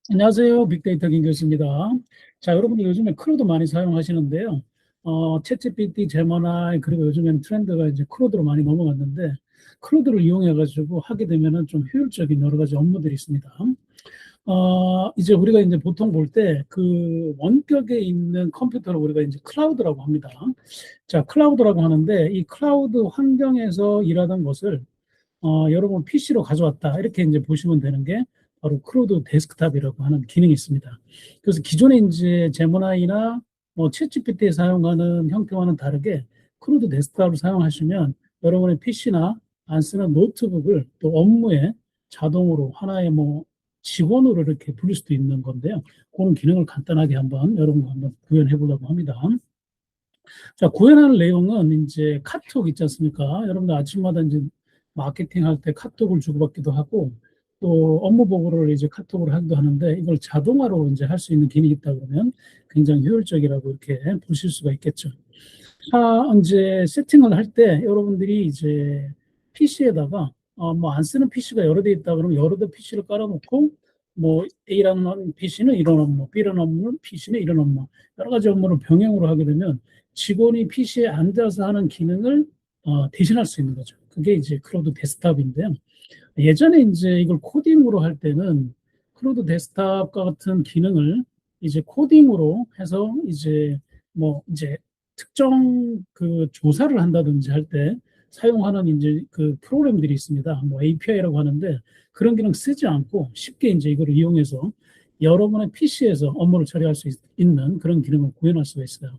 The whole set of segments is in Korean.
안녕하세요. 빅데이터 김 교수입니다. 자, 여러분들 요즘에 크루도 많이 사용하시는데요. 챗GPT, 제머나이, 그리고 요즘엔 트렌드가 이제 크루드로 많이 넘어갔는데, 크루드를 이용해가지고 하게 되면은 좀 효율적인 여러 가지 업무들이 있습니다. 이제 우리가 이제 보통 볼 때 그 원격에 있는 컴퓨터를 우리가 이제 클라우드라고 합니다. 자, 클라우드라고 하는데, 이 클라우드 환경에서 일하던 것을 여러분 PC로 가져왔다. 이렇게 이제 보시면 되는 게 바로 크루드 데스크탑이라고 하는 기능이 있습니다. 그래서 기존에 이제 제모나이나 뭐 챗GPT에 사용하는 형태와는 다르게 크루드 데스크탑을 사용하시면 여러분의 PC나 안 쓰는 노트북을 또 업무에 자동으로 하나의 뭐 직원으로 이렇게 부를 수도 있는 건데요. 그런 기능을 간단하게 한번 여러분과 한번 구현해 보려고 합니다. 자, 구현하는 내용은 이제 카톡 있지 않습니까? 여러분들 아침마다 이제 마케팅 할 때 카톡을 주고받기도 하고 또 업무 보고를 이제 카톡으로 하기도 하는데 이걸 자동화로 이제 할 수 있는 기능이 있다 그러면 굉장히 효율적이라고 이렇게 보실 수가 있겠죠. 이제 세팅을 할 때 여러분들이 이제 PC에다가 뭐 안 쓰는 PC가 여러 대 있다 그러면 여러 대 PC를 깔아놓고 뭐 A라는 PC는 이런 업무, B라는 PC는 이런 업무, 여러 가지 업무를 병행으로 하게 되면 직원이 PC에 앉아서 하는 기능을 대신할 수 있는 거죠. 그게 이제 크로드 데스크탑인데요. 예전에 이제 이걸 코딩으로 할 때는 크로드 데스크탑과 같은 기능을 이제 코딩으로 해서 이제 뭐 이제 특정 그 조사를 한다든지 할 때 사용하는 이제 그 프로그램들이 있습니다. 뭐 API라고 하는데 그런 기능 쓰지 않고 쉽게 이제 이걸 이용해서 여러분의 PC에서 업무를 처리할 수 있는 그런 기능을 구현할 수가 있어요.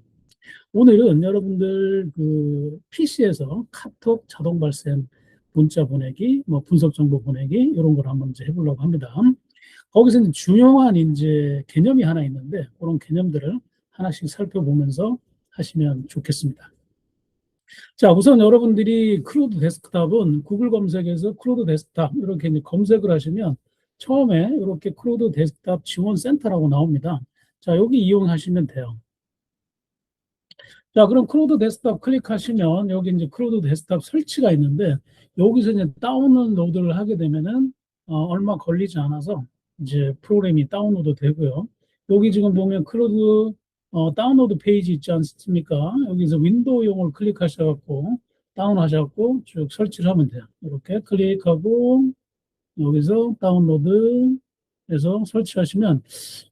오늘은 여러분들 그 PC에서 카톡 자동 발생, 문자 보내기, 뭐 분석 정보 보내기 이런 걸 한번 이제 해보려고 합니다. 거기서 이제 중요한 이제 개념이 하나 있는데 그런 개념들을 하나씩 살펴보면서 하시면 좋겠습니다. 자, 우선 여러분들이 크루드 데스크탑은 구글 검색에서 크루드 데스크탑 이렇게 이제 검색을 하시면 처음에 이렇게 크루드 데스크탑 지원 센터라고 나옵니다. 자, 여기 이용하시면 돼요. 자, 그럼 크로드 데스크탑 클릭하시면 여기 이제 크로드 데스크탑 설치가 있는데 여기서 이제 다운로드를 하게 되면은 얼마 걸리지 않아서 이제 프로그램이 다운로드 되고요. 여기 지금 보면 크로드 다운로드 페이지 있지 않습니까? 여기서 윈도우용을 클릭하셔갖고 다운하셔갖고 쭉 설치를 하면 돼요. 이렇게 클릭하고 여기서 다운로드 해서 설치하시면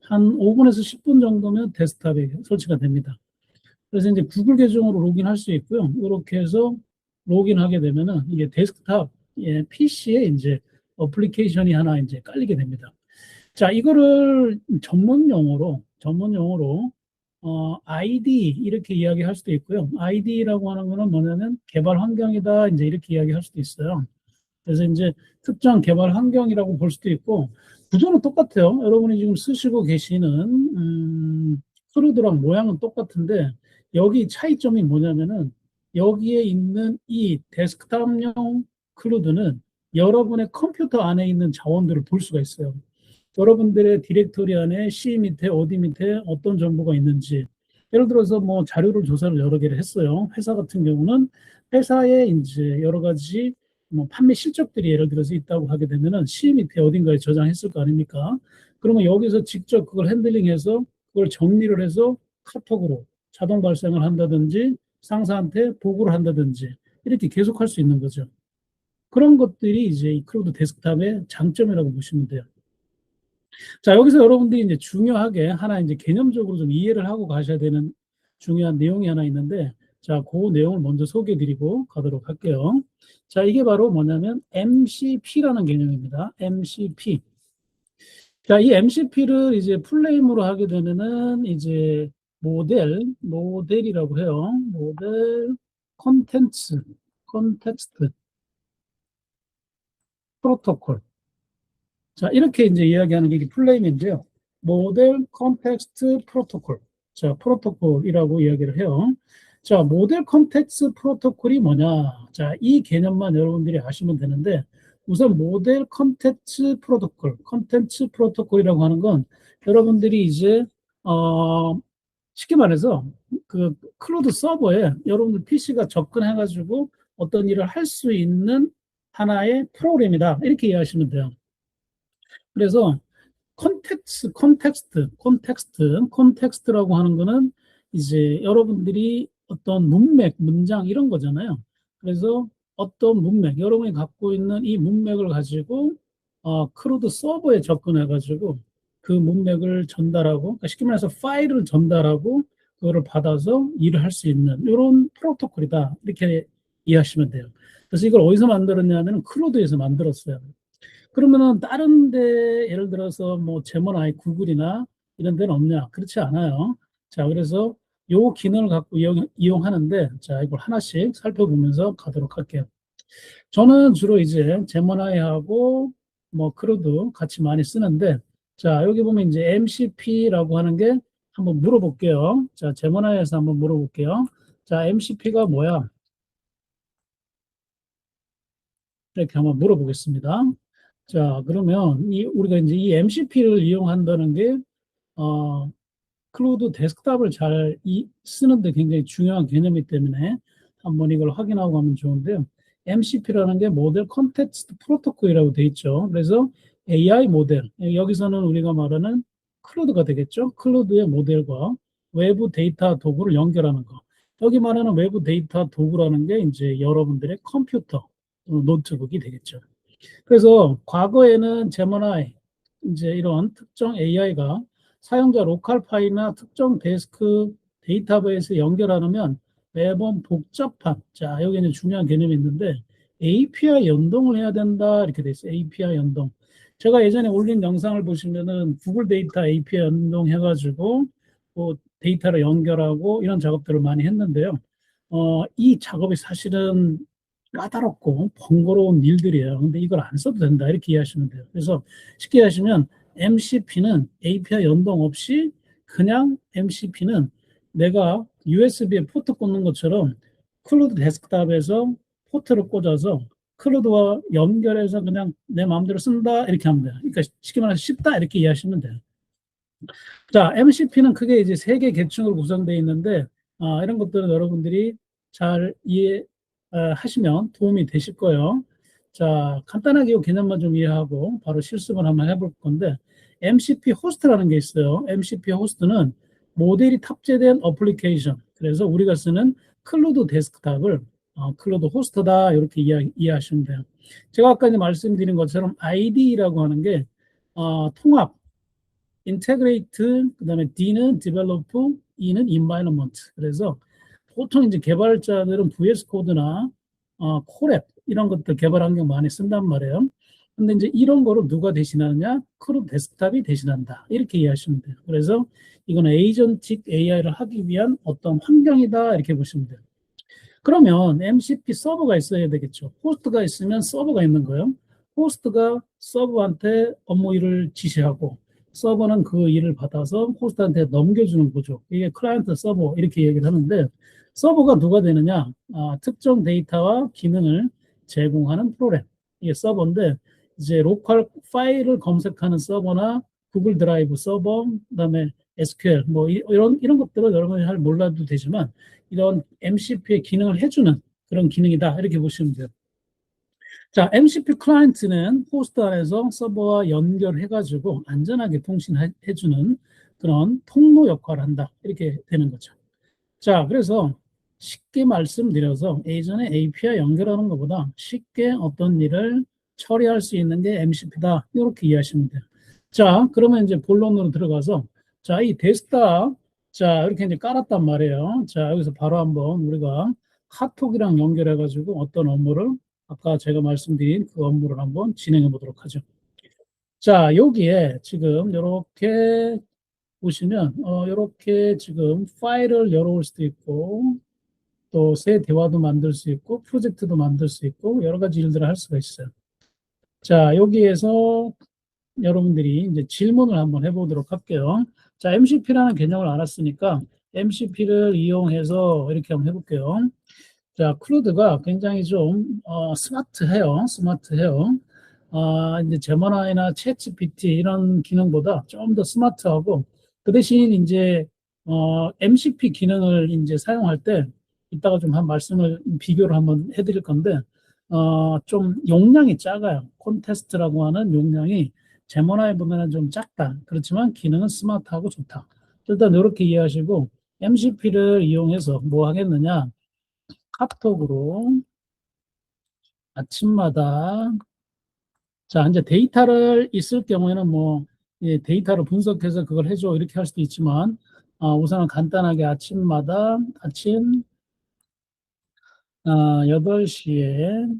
한 5분에서 10분 정도면 데스크탑에 설치가 됩니다. 그래서 이제 구글 계정으로 로그인할 수 있고요. 이렇게 해서 로그인하게 되면은 이게 데스크탑 PC에 이제 어플리케이션이 하나 이제 깔리게 됩니다. 자, 이거를 전문 용어로 ID 이렇게 이야기할 수도 있고요. ID라고 하는 거는 뭐냐면 개발 환경이다 이제 이렇게 이야기할 수도 있어요. 그래서 이제 특정 개발 환경이라고 볼 수도 있고 구조는 똑같아요. 여러분이 지금 쓰시고 계시는 크루드랑 모양은 똑같은데 여기 차이점이 뭐냐면은 여기에 있는 이 데스크탑용 크루드는 여러분의 컴퓨터 안에 있는 자원들을 볼 수가 있어요. 여러분들의 디렉토리 안에 C 밑에 어디 밑에 어떤 정보가 있는지 예를 들어서 뭐 자료를 조사를 여러 개를 했어요. 회사 같은 경우는 회사에 이제 여러 가지 뭐 판매 실적들이 예를 들어서 있다고 하게 되면은 C 밑에 어딘가에 저장했을 거 아닙니까? 그러면 여기서 직접 그걸 핸들링해서 그걸 정리를 해서 카톡으로 자동 발생을 한다든지 상사한테 보고를 한다든지 이렇게 계속 할 수 있는 거죠. 그런 것들이 이제 이 크루드 데스크탑의 장점이라고 보시면 돼요. 자, 여기서 여러분들이 이제 중요하게 하나 이제 개념적으로 좀 이해를 하고 가셔야 되는 중요한 내용이 하나 있는데, 자, 그 내용을 먼저 소개해 드리고 가도록 할게요. 자, 이게 바로 뭐냐면 MCP라는 개념입니다. MCP. 자, 이 MCP를 이제 풀네임으로 하게 되면은 이제 모델이라고 해요. 모델 컨텍스트 프로토콜. 자, 이렇게 이제 이야기하는 게 이게 풀네임인데요. 모델 컨텍스트 프로토콜. 자, 프로토콜이라고 이야기를 해요. 자, 모델 컨텍스트 프로토콜이 뭐냐? 자, 이 개념만 여러분들이 아시면 되는데, 우선 모델 컨텐츠 프로토콜이라고 하는 건 여러분들이 이제, 쉽게 말해서 그 클로드 서버에 여러분들 PC가 접근해가지고 어떤 일을 할 수 있는 하나의 프로그램이다. 이렇게 이해하시면 돼요. 그래서 컨텍스트라고 하는 거는 이제 여러분들이 어떤 문맥, 문장 이런 거잖아요. 그래서 어떤 문맥, 여러분이 갖고 있는 이 문맥을 가지고 크루드 서버에 접근해가지고 그 문맥을 전달하고, 그러니까 쉽게 말해서 파일을 전달하고 그거를 받아서 일을 할 수 있는 이런 프로토콜이다. 이렇게 이해하시면 돼요. 그래서 이걸 어디서 만들었냐면 크루드에서 만들었어요. 그러면은 다른 데 예를 들어서 뭐 제모나이 구글이나 이런 데는 없냐? 그렇지 않아요. 자, 그래서 요 기능을 갖고 이용하는데, 자, 이걸 하나씩 살펴보면서 가도록 할게요. 저는 주로 이제 제모나이하고 뭐 크루드 같이 많이 쓰는데, 자, 여기 보면 이제 MCP라고 하는 게 한번 물어볼게요. 자, 제모나이에서 한번 물어볼게요. 자, MCP가 뭐야? 이렇게 한번 물어보겠습니다. 자, 그러면 우리가 이제 이 MCP를 이용한다는 게, 어, 클로드 데스크탑을 잘 쓰는데 굉장히 중요한 개념이기 때문에 한번 이걸 확인하고 가면 좋은데요. MCP라는 게 모델 컨텍스트 프로토콜이라고 돼 있죠. 그래서 AI 모델, 여기서는 우리가 말하는 클로드가 되겠죠. 클로드의 모델과 외부 데이터 도구를 연결하는 거. 여기 말하는 외부 데이터 도구라는 게 이제 여러분들의 컴퓨터, 노트북이 되겠죠. 그래서 과거에는 제머나이, 이제 이런 특정 AI가 사용자 로컬 파일이나 특정 데스크 데이터베이스 연결하려면 매번 복잡한, 자, 여기는 중요한 개념이 있는데 API 연동을 해야 된다. 이렇게 돼 있어요. API 연동. 제가 예전에 올린 영상을 보시면은 구글 데이터 API 연동해가지고 뭐 데이터를 연결하고 이런 작업들을 많이 했는데요. 이 작업이 사실은 까다롭고 번거로운 일들이에요. 근데 이걸 안 써도 된다. 이렇게 이해하시면 돼요. 그래서 쉽게 하시면 MCP는 API 연동 없이 그냥 MCP는 내가 USB에 포트 꽂는 것처럼 클로드 데스크탑에서 포트를 꽂아서 클로드와 연결해서 그냥 내 마음대로 쓴다. 이렇게 하면 돼요. 그러니까 쉽게 말해서 쉽다. 이렇게 이해하시면 돼요. 자, MCP는 크게 이제 세 개 계층으로 구성되어 있는데, 이런 것들은 여러분들이 잘 이해하시면 도움이 되실 거예요. 자, 간단하게 이 개념만 좀 이해하고 바로 실습을 한번 해볼 건데, MCP 호스트라는 게 있어요. MCP 호스트는 모델이 탑재된 어플리케이션. 그래서 우리가 쓰는 클로드 데스크탑을 클로드 호스트다. 이렇게 이해하시면 돼요. 제가 아까 이제 말씀드린 것처럼 ID라고 하는 게 통합, 인테그레이트, 그다음에 D는 디벨로프, E는 인바이러먼트. 그래서 보통 이제 개발자들은 VS 코드나 콜앱 이런 것들 개발 환경 많이 쓴단 말이에요. 근데 이제 이런 거를 누가 대신하느냐? 크루 데스크탑이 대신한다. 이렇게 이해하시면 돼요. 그래서 이거는 에이전틱 AI를 하기 위한 어떤 환경이다. 이렇게 보시면 돼요. 그러면 MCP 서버가 있어야 되겠죠. 호스트가 있으면 서버가 있는 거예요. 호스트가 서버한테 업무 일을 지시하고 서버는 그 일을 받아서 호스트한테 넘겨주는 구조. 이게 클라이언트 서버 이렇게 얘기를 하는데 서버가 누가 되느냐? 특정 데이터와 기능을 제공하는 프로그램. 이게 서버인데 이제 로컬 파일을 검색하는 서버나 구글 드라이브 서버, 그다음에 SQL 뭐 이런 것들은 여러분이 잘 몰라도 되지만 이런 MCP의 기능을 해주는 그런 기능이다. 이렇게 보시면 돼요. 자, MCP 클라이언트는 호스트 안에서 서버와 연결해가지고 안전하게 통신해주는 그런 통로 역할을 한다. 이렇게 되는 거죠. 자, 그래서 쉽게 말씀드려서 예전에 API 연결하는 것보다 쉽게 어떤 일을 처리할 수 있는 게 MCP다. 이렇게 이해하시면 돼요. 자, 그러면 이제 본론으로 들어가서 자, 이 데스크탑 자, 이렇게 이제 깔았단 말이에요. 자, 여기서 바로 한번 우리가 카톡이랑 연결해 가지고 어떤 업무를 아까 제가 말씀드린 그 업무를 한번 진행해 보도록 하죠. 자, 여기에 지금 이렇게 보시면 이렇게 지금 파일을 열어올 수도 있고 또 새 대화도 만들 수 있고 프로젝트도 만들 수 있고 여러 가지 일들을 할 수가 있어요. 자, 여기에서 여러분들이 이제 질문을 한번 해보도록 할게요. 자, MCP라는 개념을 알았으니까 MCP를 이용해서 이렇게 한번 해볼게요. 자, 클로드가 굉장히 좀 스마트해요. 이제 제머나이나 챗GPT 이런 기능보다 좀 더 스마트하고 그 대신 이제 MCP 기능을 이제 사용할 때 이따가 좀 한 말씀을 비교를 한번 해드릴 건데 좀 용량이 작아요. 콘테스트라고 하는 용량이 제모나이보다는 좀 작다. 그렇지만 기능은 스마트하고 좋다. 일단 이렇게 이해하시고 MCP를 이용해서 뭐 하겠느냐? 카톡으로 아침마다 자, 이제 데이터를 있을 경우에는 뭐 예, 데이터를 분석해서 그걸 해줘 이렇게 할 수도 있지만 우선은 간단하게 아침마다 아침 8시에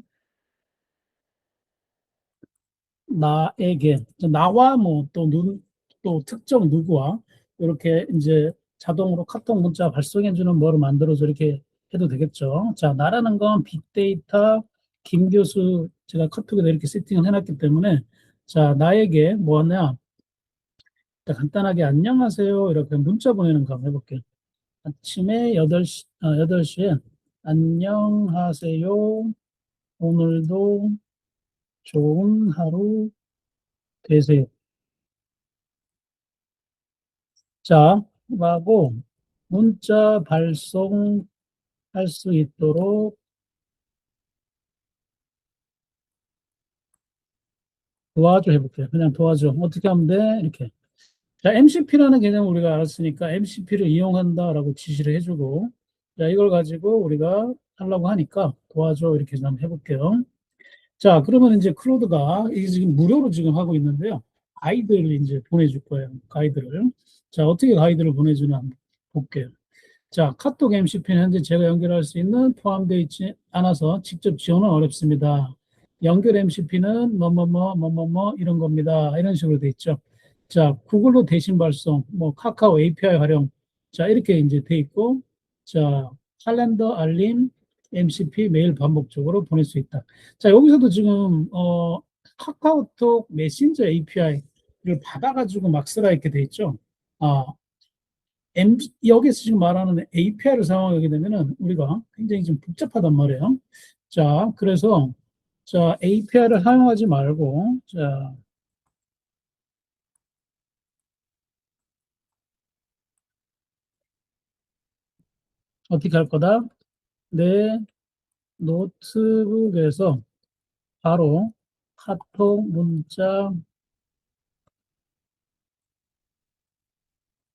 나에게 나와 뭐 또 특정 누구와 이렇게 이제 자동으로 카톡 문자 발송해주는 뭐를 만들어서 이렇게 해도 되겠죠. 자, 나라는 건 빅데이터 김 교수 제가 카톡에다 이렇게 세팅을 해놨기 때문에 자, 나에게 뭐냐 간단하게 안녕하세요 이렇게 문자 보내는 거 한번 해볼게요. 아침에 8시에 안녕하세요. 오늘도 좋은 하루 되세요. 자, 라고 문자 발송할 수 있도록 도와줘 해볼게요. 그냥 도와줘. 어떻게 하면 돼? 이렇게. 자, MCP라는 개념 우리가 알았으니까 MCP를 이용한다라고 지시를 해주고, 자, 이걸 가지고 우리가 하려고 하니까 도와줘. 이렇게 좀 한번 해볼게요. 자, 그러면 이제 클로드가 이게 지금 무료로 지금 하고 있는데요. 가이드를 이제 보내줄 거예요. 가이드를. 자, 어떻게 가이드를 보내주나 한번 볼게요. 자, 카톡 MCP는 현재 제가 연결할 수 있는 포함되어 있지 않아서 직접 지원은 어렵습니다. 연결 MCP는 뭐뭐뭐 이런 겁니다. 이런 식으로 돼 있죠. 자, 구글로 대신 발송, 뭐 카카오 API 활용. 자, 이렇게 이제 돼 있고, 자, 칼렌더 알림 MCP 메일 반복적으로 보낼 수 있다. 자, 여기서도 지금 카카오톡 메신저 API를 받아가지고 막 쓰라 이렇게 돼 있죠. 아, 여기서 지금 말하는 API를 사용하게 되면은 우리가 굉장히 좀 복잡하단 말이에요. 자, 그래서 자, API를 사용하지 말고 자, 어떻게 할 거다? 내 노트북에서 바로 카톡 문자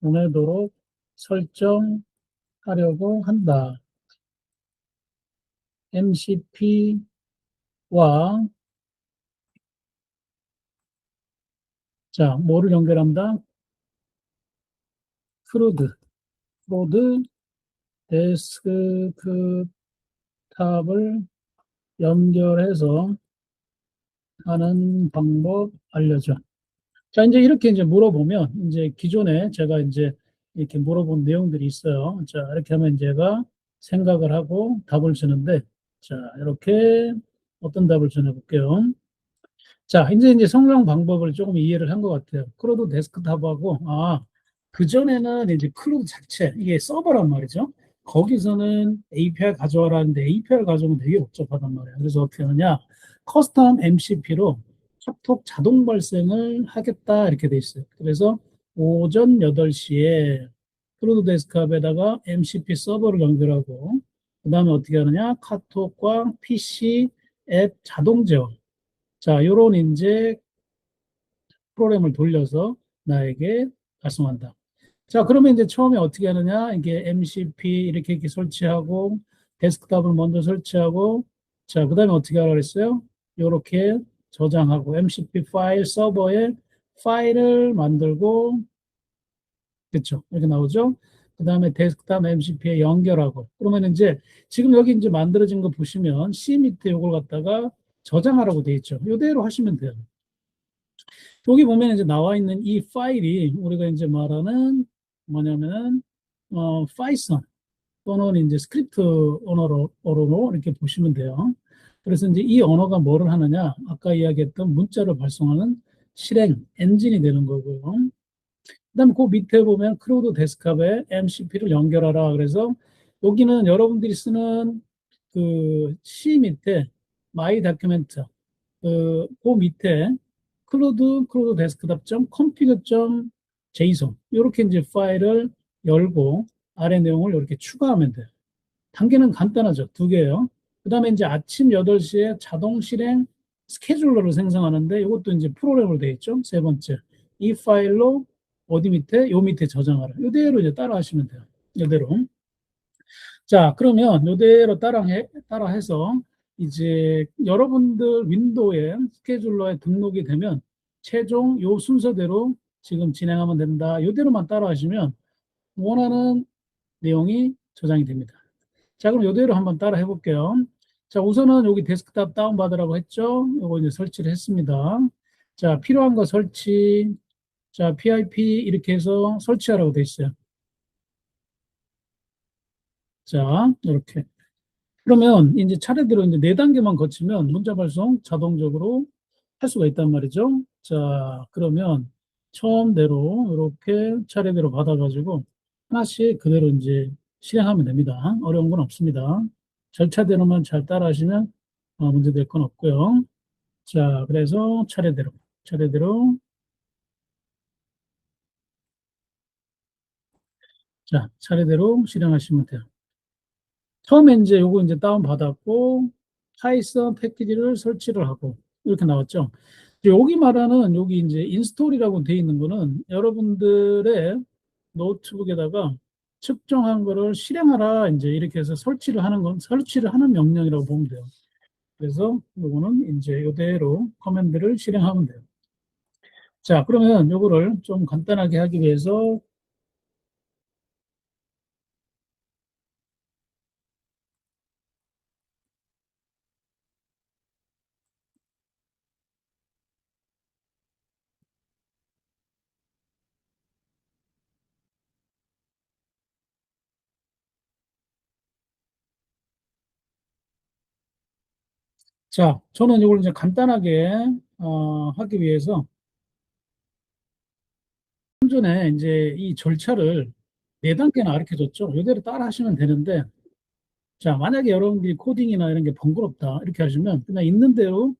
보내도록 설정하려고 한다. MCP와 자, 뭐를 연결한다? 크루드 데스크탑을 연결해서 하는 방법 알려줘. 자, 이제 이렇게 이제 물어보면, 이제 기존에 제가 이제 이렇게 물어본 내용들이 있어요. 자, 이렇게 하면 제가 생각을 하고 답을 주는데, 자, 이렇게 어떤 답을 전해볼게요. 자, 이제 성명 방법을 조금 이해를 한 것 같아요. 크로드 데스크탑하고, 그전에는 이제 크로드 자체, 이게 서버란 말이죠. 거기서는 API 가져와라는데 API를 가져오면 되게 복잡하단 말이에요. 그래서 어떻게 하느냐. 커스텀 MCP로 카톡 자동 발생을 하겠다 이렇게 돼 있어요. 그래서 오전 8시에 크로드 데스크탑에다가 MCP 서버를 연결하고, 그 다음에 어떻게 하느냐. 카톡과 PC 앱 자동 제어. 자, 요런 이제 프로그램을 돌려서 나에게 발송한다. 자, 그러면 이제 처음에 어떻게 하느냐? 이게 MCP 이렇게 설치하고, 데스크탑을 먼저 설치하고, 자, 그 다음에 어떻게 하라 그랬어요? 요렇게 저장하고, MCP 파일 서버에 파일을 만들고, 그렇죠? 이렇게 나오죠? 그 다음에 데스크탑 MCP에 연결하고, 그러면 이제 지금 여기 이제 만들어진 거 보시면 C 밑에 요걸 갖다가 저장하라고 돼 있죠. 이대로 하시면 돼요. 여기 보면 이제 나와 있는 이 파일이 우리가 이제 말하는 뭐냐면은 파이썬 또는 이제 스크립트 언어로 이렇게 보시면 돼요. 그래서 이제 이 언어가 뭐를 하느냐? 아까 이야기했던 문자를 발송하는 실행 엔진이 되는 거고요. 그다음에 그 밑에 보면 크로드 데스크탑에 MCP를 연결하라. 그래서 여기는 여러분들이 쓰는 그 C 밑에 마이 다큐멘트 그 밑에 클로드 데스크탑 config.json 이렇게 이제 파일을 열고 아래 내용을 이렇게 추가하면 돼요. 단계는 간단하죠. 두 개예요. 그 다음에 이제 아침 8시에 자동 실행 스케줄러를 생성하는데 이것도 이제 프로그램으로 되어 있죠. 세 번째. 이 파일로 어디 밑에? 요 밑에 저장하라. 이대로 이제 따라 하시면 돼요. 이대로. 자, 그러면 이대로 따라해서 이제 여러분들 윈도우에 스케줄러에 등록이 되면 최종 요 순서대로 지금 진행하면 된다. 이대로만 따라 하시면 원하는 내용이 저장이 됩니다. 자, 그럼 이대로 한번 따라 해볼게요. 자, 우선은 여기 데스크탑 다운받으라고 했죠? 이거 이제 설치를 했습니다. 자, 필요한 거 설치. 자, PIP 이렇게 해서 설치하라고 돼 있어요. 자, 이렇게. 그러면 이제 차례대로 이제 네 단계만 거치면 문자 발송 자동적으로 할 수가 있단 말이죠. 자, 그러면 처음대로 이렇게 차례대로 받아가지고 하나씩 그대로 이제 실행하면 됩니다. 어려운 건 없습니다. 절차대로만 잘 따라하시면 문제될 건 없고요. 자, 그래서 차례대로, 자, 차례대로 실행하시면 돼요. 처음에 이제 요거 이제 다운받았고, 파이썬 패키지를 설치를 하고, 이렇게 나왔죠. 여기 말하는 여기 이제 인스톨이라고 되어 있는 거는 여러분들의 노트북에다가 측정한 거를 실행하라 이제 이렇게 해서 설치를 하는 명령이라고 보면 돼요. 그래서 요거는 이제 이대로 커맨드를 실행하면 돼요. 자, 그러면 요거를 좀 간단하게 하기 위해서 자, 저는 이걸 이제 간단하게 하기 위해서 좀 전에 이제 이 절차를 네 단계나 가르쳐 줬죠. 이대로 따라 하시면 되는데 자, 만약에 여러분들이 코딩이나 이런 게 번거롭다 이렇게 하시면 그냥 있는 대로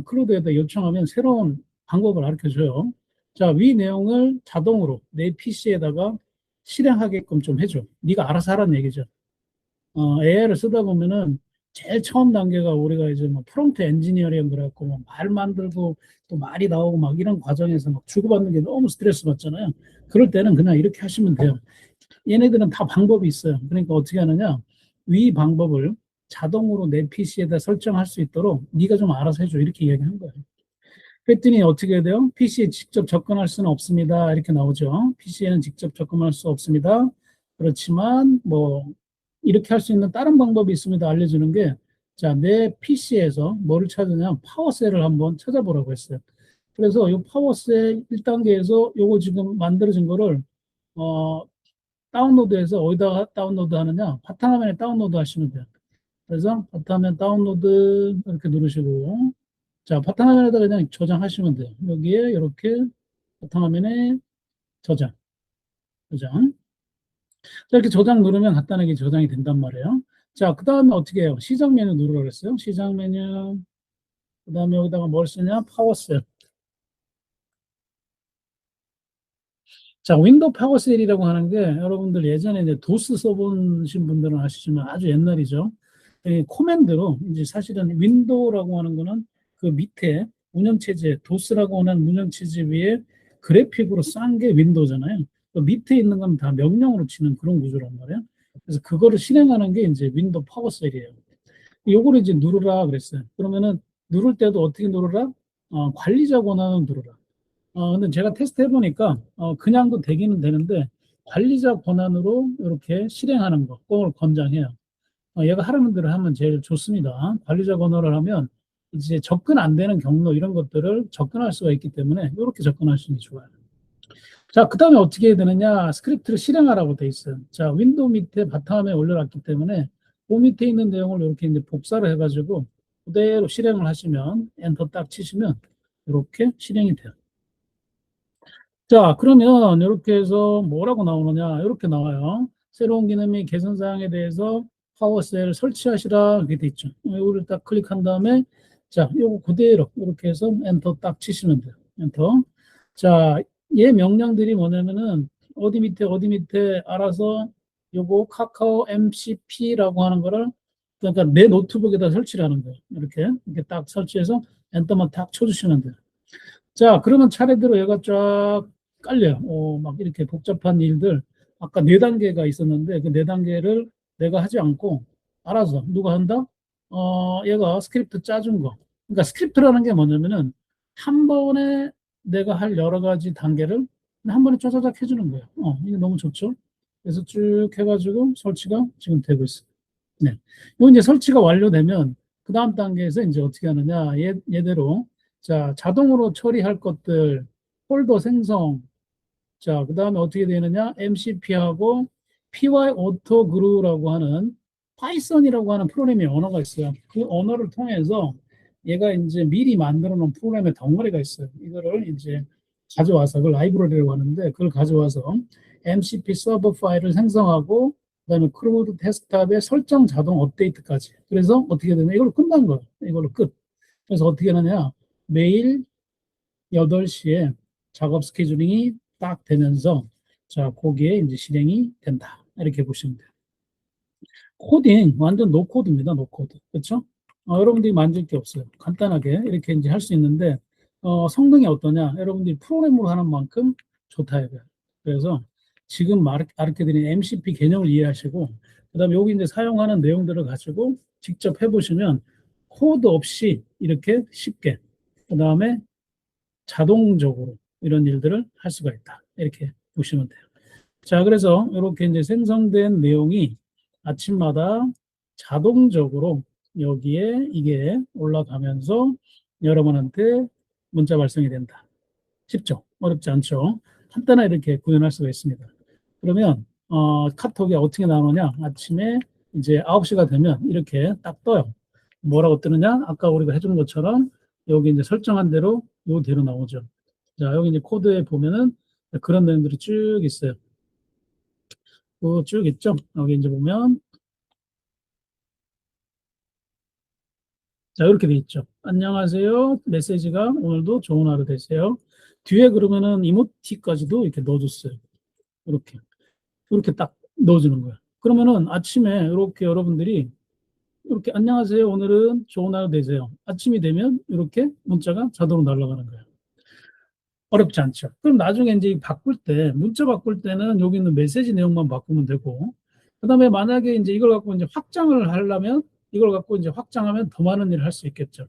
클로드에다 요청하면 새로운 방법을 가르쳐 줘요. 자, 위 내용을 자동으로 내 PC에다가 실행하게끔 좀 해줘. 네가 알아서 하라는 얘기죠. AI를 쓰다 보면은 제일 처음 단계가 우리가 이제 뭐 프롬프트 엔지니어링 그래갖고 뭐말 만들고 또 말이 나오고 막 이런 과정에서 막 주고받는 게 너무 스트레스 받잖아요. 그럴 때는 그냥 이렇게 하시면 돼요. 얘네들은 다 방법이 있어요. 그러니까 어떻게 하느냐? 위 방법을 자동으로 내 PC에다 설정할 수 있도록 네가 좀 알아서 해줘. 이렇게 이야기한 거예요. 그랬더니 어떻게 해야 돼요? PC에 직접 접근할 수는 없습니다. 이렇게 나오죠. PC에는 직접 접근할 수 없습니다. 그렇지만 뭐 이렇게 할 수 있는 다른 방법이 있습니다. 알려주는 게 자, 내 PC에서 뭐를 찾느냐? 파워셀을 한번 찾아보라고 했어요. 그래서 이 파워셀 1단계에서 요거 지금 만들어진 거를 어, 다운로드해서 어디다가 다운로드 하느냐? 바탕화면에 다운로드 하시면 돼요. 그래서 바탕화면 다운로드 이렇게 누르시고 자, 바탕화면에다 그냥 저장하시면 돼요. 여기에 이렇게 바탕화면에 저장, 저장. 자, 이렇게 저장 누르면 간단하게 저장이 된단 말이에요. 자, 그 다음에 어떻게 해요? 시작 메뉴 누르라고 그랬어요. 시작 메뉴. 그 다음에 여기다가 뭘 쓰냐? 파워셀. 자, 윈도우 파워셀이라고 하는 게 여러분들 예전에 이제 도스 써보신 분들은 아시지만 아주 옛날이죠. 이 코맨드로 이제 사실은 윈도우라고 하는 거는 그 밑에 운영체제, 도스라고 하는 운영체제 위에 그래픽으로 싼 게 윈도우잖아요. 그 밑에 있는 건 다 명령으로 치는 그런 구조란 말이에요. 그래서 그거를 실행하는 게 이제 윈도우 파워셀이에요. 요거를 이제 누르라 그랬어요. 그러면은 누를 때도 어떻게 누르라? 관리자 권한을 누르라. 근데 제가 테스트 해보니까, 그냥도 되기는 되는데, 관리자 권한으로 이렇게 실행하는 거, 꼭 권장해요. 얘가 하라는 대로 하면 제일 좋습니다. 관리자 권한을 하면, 이제 접근 안 되는 경로, 이런 것들을 접근할 수가 있기 때문에, 이렇게 접근하시는 게 좋아요. 자, 그 다음에 어떻게 해야 되느냐? 스크립트를 실행하라고 돼 있어요. 자, 윈도우 밑에 바탕화면에 올려놨기 때문에, 그 밑에 있는 내용을 이렇게 이제 복사를 해가지고, 그대로 실행을 하시면, 엔터 딱 치시면, 이렇게 실행이 돼요. 자, 그러면 이렇게 해서 뭐라고 나오느냐? 이렇게 나와요. 새로운 기능의 개선 사항에 대해서 파워셀 설치하시라 이렇게 돼 있죠. 이거를 딱 클릭한 다음에 자, 요거 그대로 이렇게 해서 엔터 딱 치시면 돼요. 엔터. 자, 얘 명령들이 뭐냐면은 어디 밑에 알아서 요거 카카오 MCP라고 하는 거를 그러니까 내 노트북에다 설치를 하는 거예요. 이렇게 딱 설치해서 엔터만 탁 쳐주시면 돼요. 자, 그러면 차례대로 얘가 쫙 깔려요. 막 이렇게 복잡한 일들. 아까 네 단계가 있었는데 그 네 단계를 내가 하지 않고 알아서 누가 한다? 얘가 스크립트 짜준 거. 그러니까 스크립트라는 게 뭐냐면은 한 번에 내가 할 여러 가지 단계를 한 번에 쪼자작 해주는 거예요. 이게 너무 좋죠? 그래서 쭉 해가지고 설치가 지금 되고 있어요. 네. 요 이제 설치가 완료되면 그 다음 단계에서 이제 어떻게 하느냐. 얘대로 자, 자동으로 처리할 것들, 폴더 생성. 자, 그 다음에 어떻게 되느냐? MCP하고 PY 오토 그루라고 하는 파이썬이라고 하는 프로그래밍 언어가 있어요. 그 언어를 통해서 얘가 이제 미리 만들어 놓은 프로그램의 덩어리가 있어요. 이거를 이제 가져와서, 그걸 라이브러리라고 하는데, 그걸 가져와서 MCP 서버 파일을 생성하고, 그다음에 크루드 데스크탑의 설정 자동 업데이트까지. 그래서 어떻게 되냐? 이걸로 끝난 거예요. 이걸로 끝. 그래서 어떻게 하느냐? 매일 8시에 작업 스케줄링이 딱 되면서 자, 거기에 이제 실행이 된다. 이렇게 보시면 돼요. 코딩 완전 노코드입니다. 노코드. 그렇죠? 여러분들이 만질 게 없어요. 간단하게 이렇게 이제 할 수 있는데 성능이 어떠냐? 여러분들이 프로그램으로 하는 만큼 좋다 이거예요. 그래서 지금 가르쳐드린 MCP 개념을 이해하시고 그다음에 여기 이제 사용하는 내용들을 가지고 직접 해보시면 코드 없이 이렇게 쉽게 그다음에 자동적으로 이런 일들을 할 수가 있다. 이렇게 보시면 돼요. 자, 그래서 이렇게 이제 생성된 내용이 아침마다 자동적으로 여기에 이게 올라가면서 여러분한테 문자 발송이 된다. 쉽죠? 어렵지 않죠? 간단하게 이렇게 구현할 수가 있습니다. 그러면 카톡이 어떻게 나오느냐? 아침에 이제 9시가 되면 이렇게 딱 떠요. 뭐라고 뜨느냐? 아까 우리가 해준 것처럼 여기 이제 설정한 대로 요대로 나오죠. 자, 여기 이제 코드에 보면은 그런 내용들이 쭉 있어요. 쭉 있죠? 여기 이제 보면 자, 이렇게 돼 있죠. 안녕하세요. 메시지가 오늘도 좋은 하루 되세요. 뒤에 그러면은 이모티까지도 이렇게 넣어줬어요. 이렇게. 이렇게 딱 넣어주는 거예요. 그러면은 아침에 이렇게 여러분들이 이렇게 안녕하세요. 오늘은 좋은 하루 되세요. 아침이 되면 이렇게 문자가 자동으로 날아가는 거예요. 어렵지 않죠. 그럼 나중에 이제 바꿀 때, 문자 바꿀 때는 여기 있는 메시지 내용만 바꾸면 되고, 그 다음에 만약에 이제 이걸 갖고 이제 확장을 하려면, 이걸 갖고 이제 확장하면 더 많은 일을 할 수 있겠죠.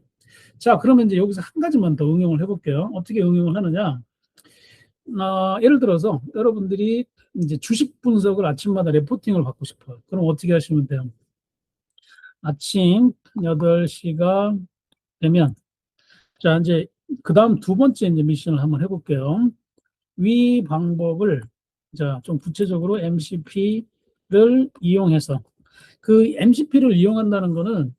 자, 그러면 이제 여기서 한 가지만 더 응용을 해볼게요. 어떻게 응용을 하느냐. 예를 들어서 여러분들이 이제 주식 분석을 아침마다 레포팅을 받고 싶어요. 그럼 어떻게 하시면 돼요? 아침 8시가 되면, 자, 이제 그 다음 두 번째 이제 미션을 한번 해볼게요. 위 방법을 자, 좀 구체적으로 MCP를 이용해서 그 MCP를 이용한다는 거는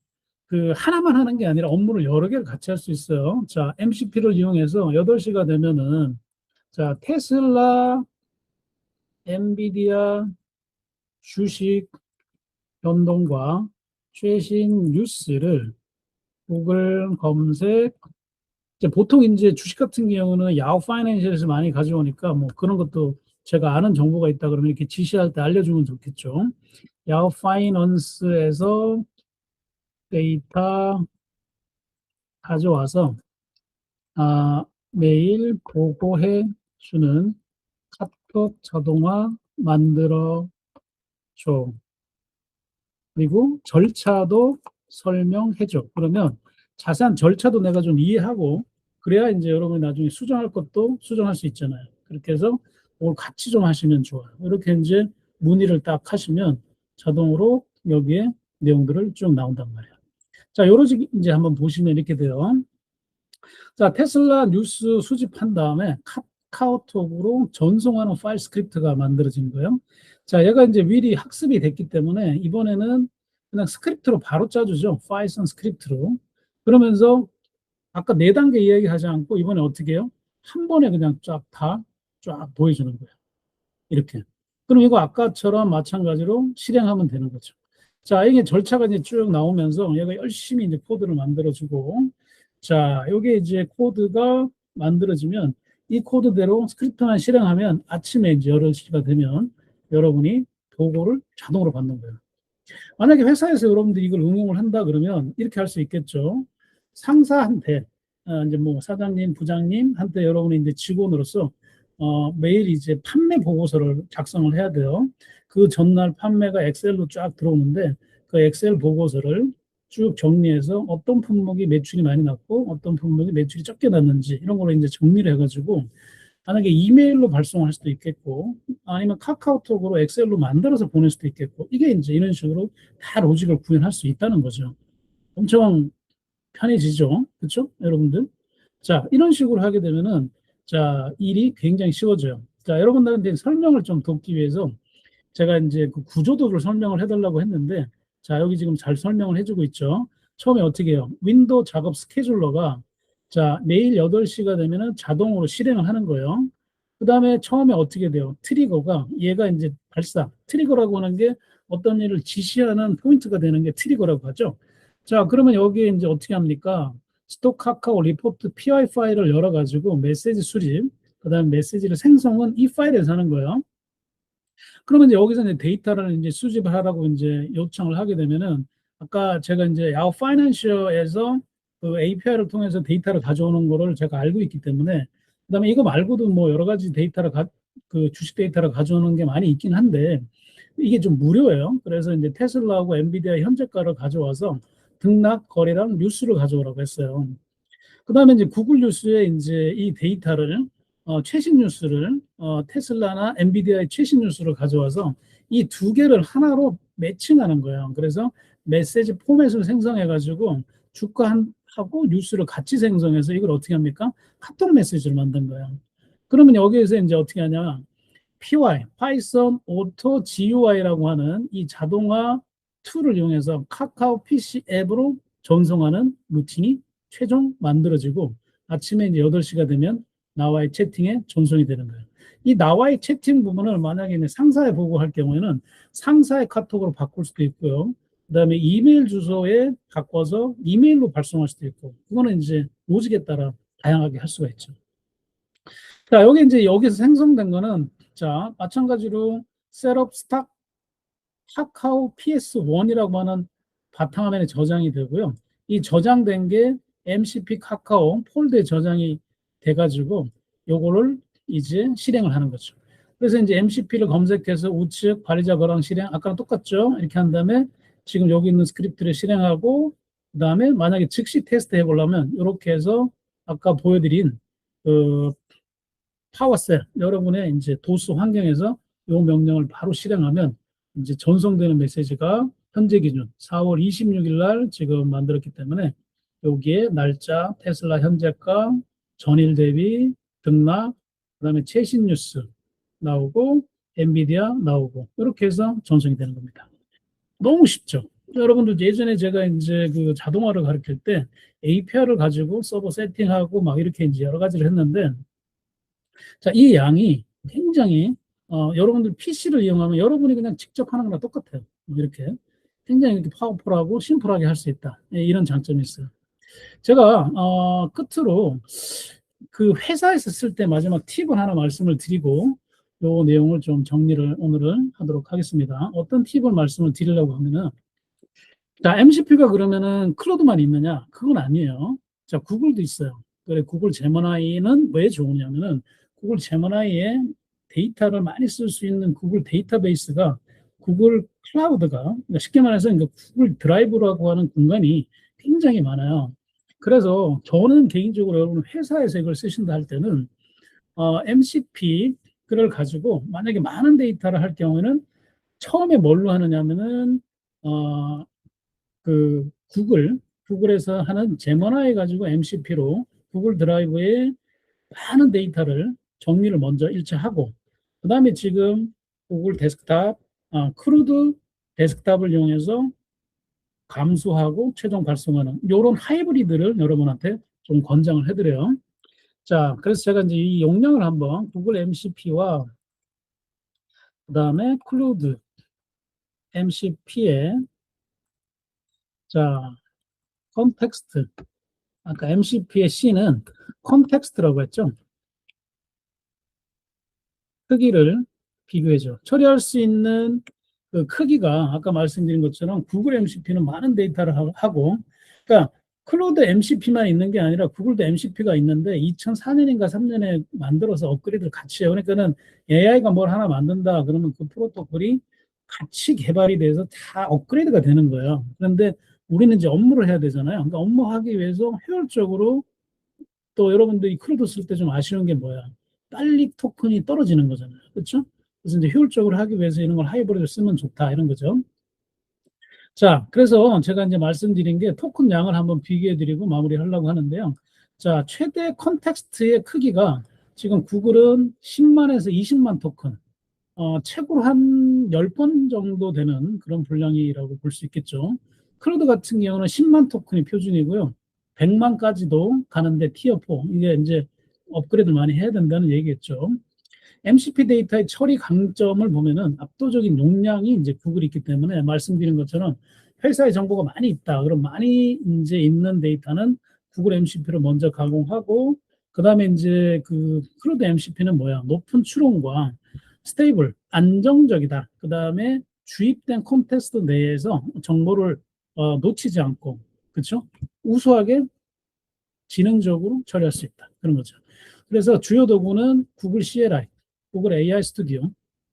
그 하나만 하는 게 아니라 업무를 여러 개를 같이 할 수 있어요. 자, MCP를 이용해서 8시가 되면은 자, 테슬라, 엔비디아 주식 변동과 최신 뉴스를 구글 검색 이제 보통 이제 주식 같은 경우는 야후 파이낸셜에서 많이 가져오니까 뭐 그런 것도 제가 아는 정보가 있다 그러면 이렇게 지시할 때 알려주면 좋겠죠. 야후 파이낸스에서 데이터 가져와서 매일 보고해 주는 카톡 자동화 만들어 줘. 그리고 절차도 설명해 줘. 그러면 자세한 절차도 내가 좀 이해하고 그래야 이제 여러분이 나중에 수정할 것도 수정할 수 있잖아요. 그렇게 해서 그걸 같이 좀 하시면 좋아요. 이렇게 이제 문의를 딱 하시면 자동으로 여기에 내용들을 쭉 나온단 말이에요. 자, 요런 식 이제 한번 보시면 이렇게 돼요. 자, 테슬라 뉴스 수집한 다음에 카카오톡으로 전송하는 파일 스크립트가 만들어진 거예요. 자, 얘가 이제 미리 학습이 됐기 때문에 이번에는 그냥 스크립트로 바로 짜주죠. 파이썬 스크립트로. 그러면서 아까 네 단계 이야기하지 않고 이번에 어떻게 해요? 한 번에 그냥 쫙 보여주는 거예요. 이렇게. 그럼 이거 아까처럼 마찬가지로 실행하면 되는 거죠. 자, 이게 절차가 이제 쭉 나오면서 얘가 열심히 이제 코드를 만들어주고, 자, 이게 이제 코드가 만들어지면 이 코드대로 스크립트만 실행하면 아침에 이제 8시가 되면 여러분이 보고를 자동으로 받는 거예요. 만약에 회사에서 여러분들이 이걸 응용을 한다 그러면 이렇게 할 수 있겠죠. 상사한테 이제 뭐 사장님, 부장님한테 여러분이 이제 직원으로서 매일 이제 판매 보고서를 작성을 해야 돼요. 그 전날 판매가 엑셀로 쫙 들어오는데 그 엑셀 보고서를 쭉 정리해서 어떤 품목이 매출이 많이 났고 어떤 품목이 매출이 적게 났는지 이런 걸로 이제 정리를 해가지고 만약에 이메일로 발송할 수도 있겠고 아니면 카카오톡으로 엑셀로 만들어서 보낼 수도 있겠고 이게 이제 이런 식으로 다 로직을 구현할 수 있다는 거죠. 엄청 편해지죠. 그렇죠? 여러분들. 자, 이런 식으로 하게 되면은 자, 일이 굉장히 쉬워져요. 자, 여러분들한테 설명을 좀 돕기 위해서 제가 이제 그 구조도를 설명을 해달라고 했는데 자, 여기 지금 잘 설명을 해주고 있죠. 처음에 어떻게 해요? 윈도우 작업 스케줄러가 자, 매일 8시가 되면은 자동으로 실행을 하는 거예요. 그 다음에 처음에 어떻게 돼요? 트리거가 얘가 이제 발사, 트리거라고 하는 게 어떤 일을 지시하는 포인트가 되는 게 트리거라고 하죠. 자, 그러면 여기에 이제 어떻게 합니까? 스톡 카카오 리포트 PI 파일을 열어가지고 메시지 수집, 그 다음에 메시지를 생성은 이 파일에서 하는 거예요. 그러면 이제 여기서 이제 데이터를 이제 수집을 하라고 이제 요청을 하게 되면은 아까 제가 이제 야후 파이낸셜에서 그 API를 통해서 데이터를 가져오는 거를 제가 알고 있기 때문에 그다음에 이거 말고도 뭐 여러 가지 데이터를 그 주식 데이터를 가져오는 게 많이 있긴 한데 이게 좀 무료예요. 그래서 이제 테슬라하고 엔비디아 현재가를 가져와서 등락 거래량 뉴스를 가져오라고 했어요. 그다음에 이제 구글 뉴스에 이제 이 데이터를 최신 뉴스를 테슬라나 엔비디아의 최신 뉴스를 가져와서 이 두 개를 하나로 매칭하는 거예요. 그래서 메시지 포맷을 생성해 가지고 주가하고 뉴스를 같이 생성해서 이걸 어떻게 합니까? 카톡 메시지를 만든 거예요. 그러면 여기에서 이제 어떻게 하냐? PY, Python Auto GUI라고 하는 이 자동화 툴을 이용해서 카카오 PC 앱으로 전송하는 루틴이 최종 만들어지고 아침에 이제 8시가 되면 나와의 채팅에 전송이 되는 거예요. 이 나와의 채팅 부분을 만약에 상사에 보고할 경우에는 상사의 카톡으로 바꿀 수도 있고요. 그다음에 이메일 주소에 바꿔서 이메일로 발송할 수도 있고 그거는 이제 로직에 따라 다양하게 할 수가 있죠. 자, 여기 이제 여기서 생성된 거는 자, 마찬가지로 셋업 스탁 카카오 PS1이라고 하는 바탕화면에 저장이 되고요. 이 저장된 게 MCP 카카오 폴드에 저장이 돼가지고 요거를 이제 실행을 하는 거죠. 그래서 이제 MCP를 검색해서 우측 관리자 거랑 실행 아까랑 똑같죠? 이렇게 한 다음에 지금 여기 있는 스크립트를 실행하고 그다음에 만약에 즉시 테스트 해보려면 이렇게 해서 아까 보여드린 그 파워셀 여러분의 이제 도스 환경에서 이 명령을 바로 실행하면 이제 전송되는 메시지가 현재 기준 4월 26일 날 지금 만들었기 때문에 여기에 날짜, 테슬라 현재가, 전일 대비 등락, 그다음에 최신 뉴스 나오고 엔비디아 나오고 이렇게 해서 전송이 되는 겁니다. 너무 쉽죠. 여러분들 예전에 제가 이제 그 자동화를 가르칠 때 API를 가지고 서버 세팅하고 막 이렇게 이제 여러 가지를 했는데 자, 이 양이 굉장히 여러분들 PC를 이용하면 여러분이 그냥 직접 하는 거랑 똑같아요. 뭐 이렇게 굉장히 이렇게 파워풀하고 심플하게 할 수 있다. 예, 이런 장점이 있어요. 제가 끝으로 그 회사에서 쓸 때 마지막 팁을 하나 말씀을 드리고 요 내용을 좀 정리를 오늘은 하도록 하겠습니다. 어떤 팁을 말씀을 드리려고 하면은 자, MCP가 그러면은 클로드만 있느냐? 그건 아니에요. 자, 구글도 있어요. 그래, 구글 제머나이는 왜 좋으냐면은 구글 제머나이에 데이터를 많이 쓸 수 있는 구글 데이터베이스가 구글 클라우드가 그러니까 쉽게 말해서 그러니까 구글 드라이브라고 하는 공간이 굉장히 많아요. 그래서 저는 개인적으로 여러분 회사에서 이걸 쓰신다 할 때는 MCP를 가지고 만약에 많은 데이터를 할 경우에는 처음에 뭘로 하느냐면은 그 구글에서 하는 제머나이 가지고 MCP로 구글 드라이브에 많은 데이터를 정리를 먼저 일차 하고 그다음에 지금 구글 데스크탑 크루드 데스크탑을 이용해서 감수하고 최종 발송하는 이런 하이브리드를 여러분한테 좀 권장을 해드려요. 자, 그래서 제가 이제 이 용량을 한번 구글 MCP와 그다음에 클루드 MCP의 자 컨텍스트 아까 MCP의 C는 컨텍스트라고 했죠. 크기를 비교해줘. 처리할 수 있는 그 크기가 아까 말씀드린 것처럼 구글 MCP는 많은 데이터를 하고, 그러니까 클로드 MCP만 있는 게 아니라 구글도 MCP가 있는데 2004년인가 3년에 만들어서 업그레이드를 같이 해요. 그러니까는 AI가 뭘 하나 만든다 그러면 그 프로토콜이 같이 개발이 돼서 다 업그레이드가 되는 거예요. 그런데 우리는 이제 업무를 해야 되잖아요. 그러니까 업무하기 위해서 효율적으로 또 여러분들이 클로드 쓸 때 좀 아쉬운 게 뭐야? 빨리 토큰이 떨어지는 거잖아요. 그렇죠? 그래서 이제 효율적으로 하기 위해서 이런 걸 하이브리드를 쓰면 좋다 이런 거죠. 자, 그래서 제가 이제 말씀드린 게 토큰 양을 한번 비교해 드리고 마무리하려고 하는데요. 자, 최대 컨텍스트의 크기가 지금 구글은 10만에서 20만 토큰, 최고로 한 10번 정도 되는 그런 분량이라고 볼 수 있겠죠. 클로드 같은 경우는 10만 토큰이 표준이고요. 100만까지도 가는데 티어 4, 이게 이제 업그레이드 많이 해야 된다는 얘기겠죠. MCP 데이터의 처리 강점을 보면은 압도적인 용량이 이제 구글이 있기 때문에 말씀드린 것처럼 회사의 정보가 많이 있다. 그럼 많이 이제 있는 데이터는 구글 MCP로 먼저 가공하고 그다음에 이제 그 클로드 MCP는 뭐야? 높은 추론과 스테이블, 안정적이다. 그다음에 주입된 콘텍스트 내에서 정보를 놓치지 않고 그렇죠? 우수하게 지능적으로 처리할 수 있다. 그런 거죠. 그래서 주요 도구는 구글 CLI, 구글 AI 스튜디오.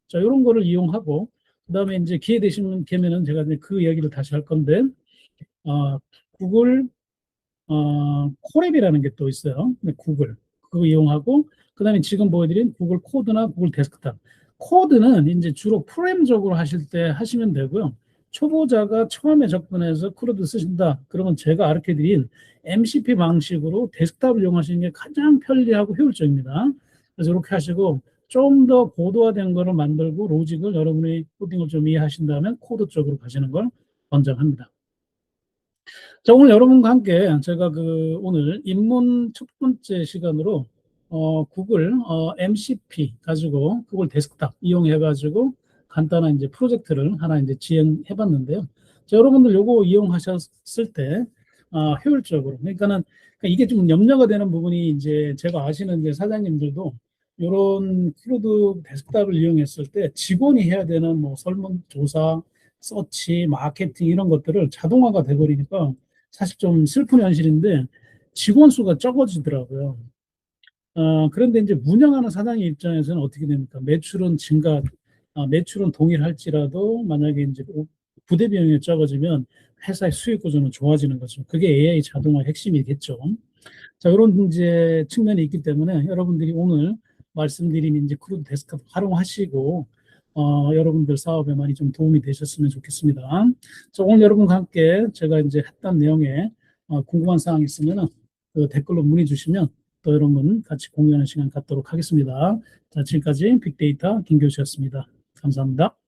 자, 이런 거를 이용하고, 그 다음에 이제 기회 되시면 되면은 제가 이제 그 이야기를 다시 할 건데, 어, 구글, 콜앱이라는 게 또 있어요. 네, 구글. 그거 이용하고, 그 다음에 지금 보여드린 구글 코드나 구글 데스크탑. 코드는 이제 주로 프로그램적으로 하실 때 하시면 되고요. 초보자가 처음에 접근해서 크루드 쓰신다. 그러면 제가 가르쳐 드린 MCP 방식으로 데스크탑을 이용하시는 게 가장 편리하고 효율적입니다. 그래서 이렇게 하시고 좀 더 고도화된 거를 만들고 로직을 여러분이 코딩을 좀 이해하신다면 코드 쪽으로 가시는 걸 권장합니다. 자, 오늘 여러분과 함께 제가 그 오늘 입문 첫 번째 시간으로 구글 MCP 가지고 구글 데스크탑 이용해 가지고 간단한 이제 프로젝트를 하나 이제 지행해 봤는데요. 자, 여러분들 요거 이용하셨을 때 효율적으로 그러니까는 이게 좀 염려가 되는 부분이 이제 제가 아시는 이제 사장님들도 요런 클로드 데스크탑을 이용했을 때 직원이 해야 되는 뭐 설문조사, 서치, 마케팅 이런 것들을 자동화가 돼 버리니까 사실 좀 슬픈 현실인데 직원 수가 적어지더라고요. 그런데 이제 운영하는 사장의 입장에서는 어떻게 됩니까? 매출은 증가, 매출은 동일할지라도 만약에 이제 부대 비용이 적어지면 회사의 수익 구조는 좋아지는 거죠. 그게 AI 자동화 핵심이겠죠. 자, 이런 이제 측면이 있기 때문에 여러분들이 오늘 말씀드린 이제 크루드 데스크탑 활용하시고 여러분들 사업에 많이 좀 도움이 되셨으면 좋겠습니다. 자, 오늘 여러분과 함께 제가 이제 했던 내용에 궁금한 사항 있으면 그 댓글로 문의 주시면 또 여러분 같이 공유하는 시간 갖도록 하겠습니다. 자, 지금까지 빅데이터 김 교수였습니다. 감사합니다.